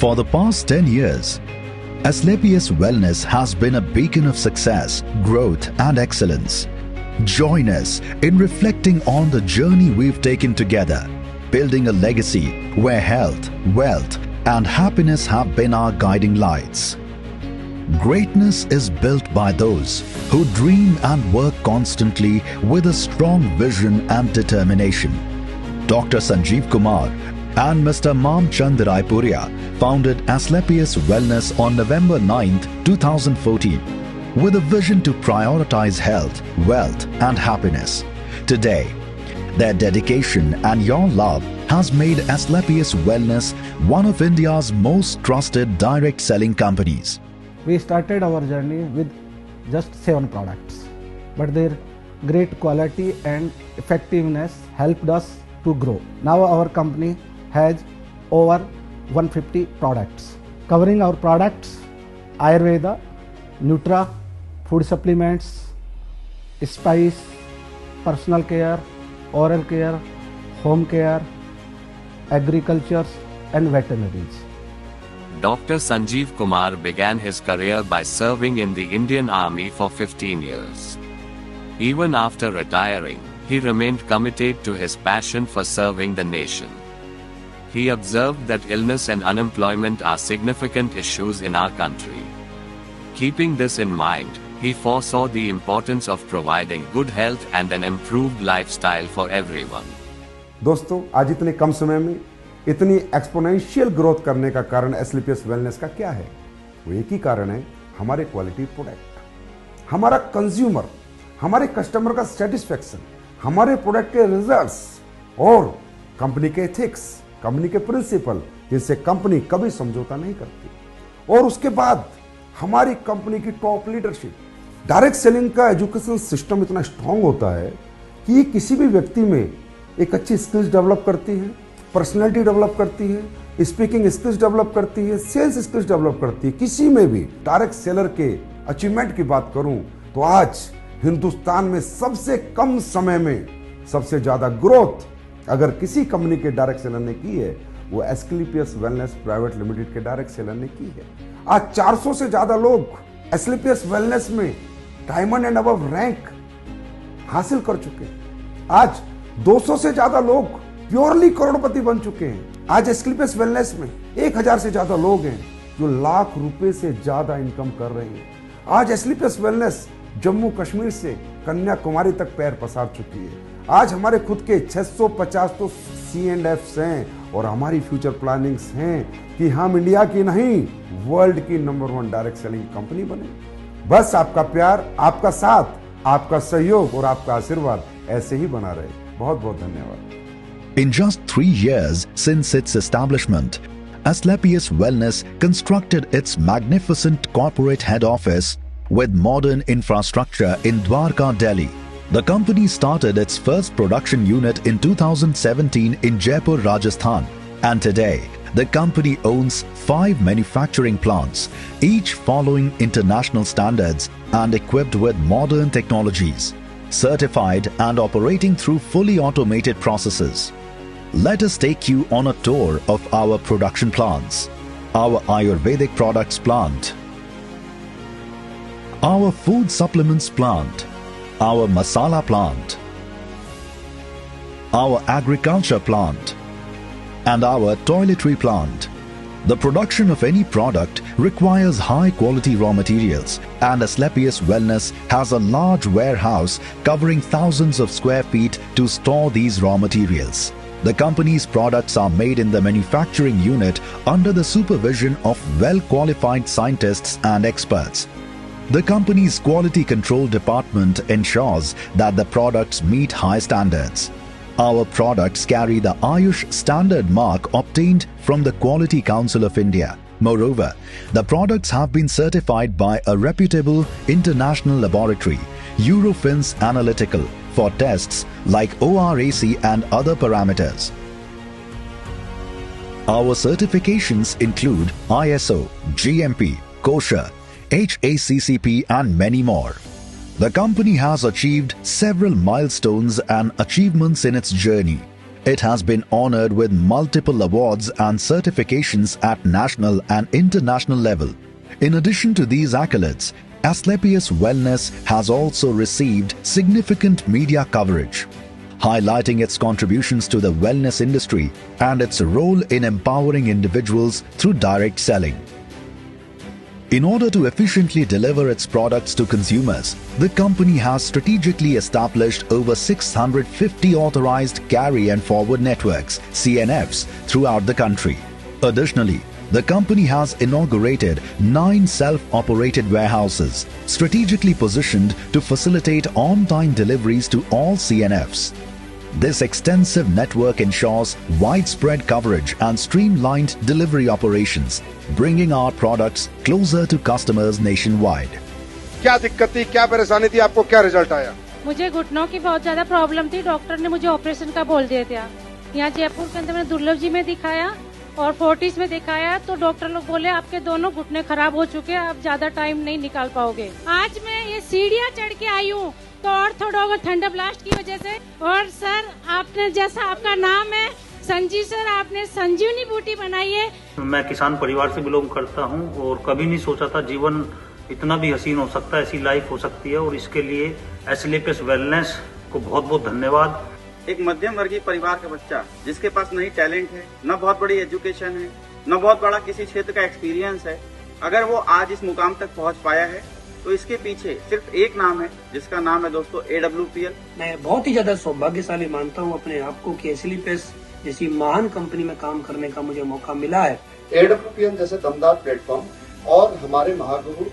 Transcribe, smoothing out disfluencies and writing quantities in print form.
For the past 10 years, Asclepius Wellness has been a beacon of success, growth and excellence. Join us in reflecting on the journey we've taken together, building a legacy where health, wealth and happiness have been our guiding lights. Greatness is built by those who dream and work constantly with a strong vision and determination. Dr. Sanjeev Kumar and Mr. Mamchand Raipuria founded Asclepius Wellness on November 9, 2014 with a vision to prioritize health, wealth and happiness. Today, their dedication and your love has made Asclepius Wellness one of India's most trusted direct selling companies. We started our journey with just 7 products, but their great quality and effectiveness helped us to grow. Now our company has over 150 products. Covering our products, Ayurveda, Nutra, food supplements, spice, personal care, oral care, home care, agriculture and veterinaries. Dr. Sanjeev Kumar began his career by serving in the Indian Army for 15 years. Even after retiring, he remained committed to his passion for serving the nation. He observed that illness and unemployment are significant issues in our country. Keeping this in mind, he foresaw the importance of providing good health and an improved lifestyle for everyone. दोस्तों, आज इतने कम समय में इतनी exponential growth करने का कारण Asclepius wellness का क्या है? वो एक ही कारण है, हमारे क्वालिटी प्रोडक्ट, हमारा कंज्यूमर, हमारे कस्टमर का सेटिस्फेक्शन, हमारे प्रोडक्ट के रिजल्ट्स और कंपनी के एथिक्स, कंपनी के प्रिंसिपल, जिससे कंपनी कभी समझौता नहीं करती। और उसके बाद हमारी कंपनी की टॉप लीडरशिप। डायरेक्ट सेलिंग का एजुकेशन सिस्टम इतना स्ट्रांग होता है कि किसी भी व्यक्ति में एक अच्छी स्किल्स डेवलप करती है, पर्सनैलिटी डेवलप करती है, स्पीकिंग स्किल्स डेवलप करती है, सेल्स स्किल्स डेवलप करती है। किसी में भी डायरेक्ट सेलर के अचीवमेंट की बात करूं तो आज हिंदुस्तान में सबसे कम समय में सबसे ज्यादा ग्रोथ अगर किसी कंपनी के डायरेक्ट सेलर ने की है, वो एस्क्लेपियस वेलनेस प्राइवेट लिमिटेड के डायरेक्ट सेलर ने की है। आज 400 से ज्यादा लोग एस्क्लेपियस वेलनेस में डायमंड एंड अबव रैंक हासिल कर चुके हैं। आज 200 से ज्यादा लोग प्योरली करोड़पति बन चुके हैं। आज एस्क्लेपियस वेलनेस में 1000 से ज्यादा लोग हैं जो लाख रुपए से ज्यादा इनकम कर रहे हैं। आज एस्क्लेपियस वेलनेस जम्मू कश्मीर से कन्याकुमारी तक पैर पसार चुकी है। आज हमारे खुद के 650 तो C&Fs हैं और हमारी फ्यूचर प्लानिंग्स हैं कि हम इंडिया की नहीं वर्ल्ड की नंबर 1 डायरेक्ट सेलिंग कंपनी बने। बस आपका प्यार, आपका साथ, आपका सहयोग और आपका आशीर्वाद ऐसे ही बना रहे। बहुत बहुत धन्यवाद। In just 3 years since its establishment, Asclepius Wellness constructed its magnificent corporate head office with modern infrastructure in Dwarka, Delhi. The company started its first production unit in 2017 in Jaipur, Rajasthan, and today the company owns 5 manufacturing plants, each following international standards and equipped with modern technologies, certified and operating through fully automated processes. Let us take you on a tour of our production plants. Our Ayurvedic products plant, our food supplements plant, our masala plant, our agriculture plant, and our toiletry plant. The production of any product requires high quality raw materials, and Asclepius Wellness has a large warehouse covering thousands of square feet to store these raw materials. The company's products are made in the manufacturing unit under the supervision of well-qualified scientists and experts. The company's quality control department ensures that the products meet high standards. Our products carry the Ayush standard mark obtained from the Quality Council of India. Moreover, the products have been certified by a reputable international laboratory, Eurofins Analytical, for tests like ORAC and other parameters. Our certifications include ISO, GMP, kosher, HACCP and many more. The company has achieved several milestones and achievements in its journey. It has been honored with multiple awards and certifications at national and international level. In addition to these accolades, Asclepius Wellness has also received significant media coverage, highlighting its contributions to the wellness industry and its role in empowering individuals through direct selling. In order to efficiently deliver its products to consumers, the company has strategically established over 650 authorized carry and forward networks, CNFs, throughout the country. Additionally, the company has inaugurated 9 self-operated warehouses, strategically positioned to facilitate on-time deliveries to all CNFs. This extensive network ensures widespread coverage and streamlined delivery operations, bringing our products closer to customers nationwide. क्या दिक्कत थी, क्या परेशानी थी, आपको क्या result आया? मुझे घुटनों की बहुत ज्यादा प्रॉब्लम थी। डॉक्टर ने मुझे ऑपरेशन का बोल दिया था। यहाँ जयपुर के अंदर मैंने दुर्लभ जी में दिखाया और फोर्टिस में दिखाया, तो डॉक्टर लोग बोले आपके दोनों घुटने खराब हो चुके हैं, आप ज्यादा टाइम नहीं निकाल पाओगे। आज मैं ये सीढ़ियाँ चढ़ के आई हूँ तो ऑर्थोडॉग और थंडरब्लास्ट की वजह से। और सर, आपने जैसा आपका नाम है संजीव सर, आपने संजीवनी बूटी बनाई है। मैं किसान परिवार से बिलोंग करता हूं और कभी नहीं सोचा था जीवन इतना भी हसीन हो सकता है, ऐसी लाइफ हो सकती है। और इसके लिए एस्क्लेपियस वेलनेस को बहुत बहुत धन्यवाद। एक मध्यम वर्गीय परिवार का बच्चा जिसके पास नहीं टैलेंट है, न बहुत बड़ी एजुकेशन है, न बहुत बड़ा किसी क्षेत्र का एक्सपीरियंस है, अगर वो आज इस मुकाम तक पहुंच पाया है तो इसके पीछे सिर्फ एक नाम है, जिसका नाम है दोस्तों AWPL। मैं बहुत ही ज्यादा सौभाग्यशाली मानता हूं अपने आप को कि एस्क्लेपियस जैसी महान कंपनी में काम करने का मुझे मौका मिला है। AWPL जैसे दमदार प्लेटफॉर्म और हमारे महागुरु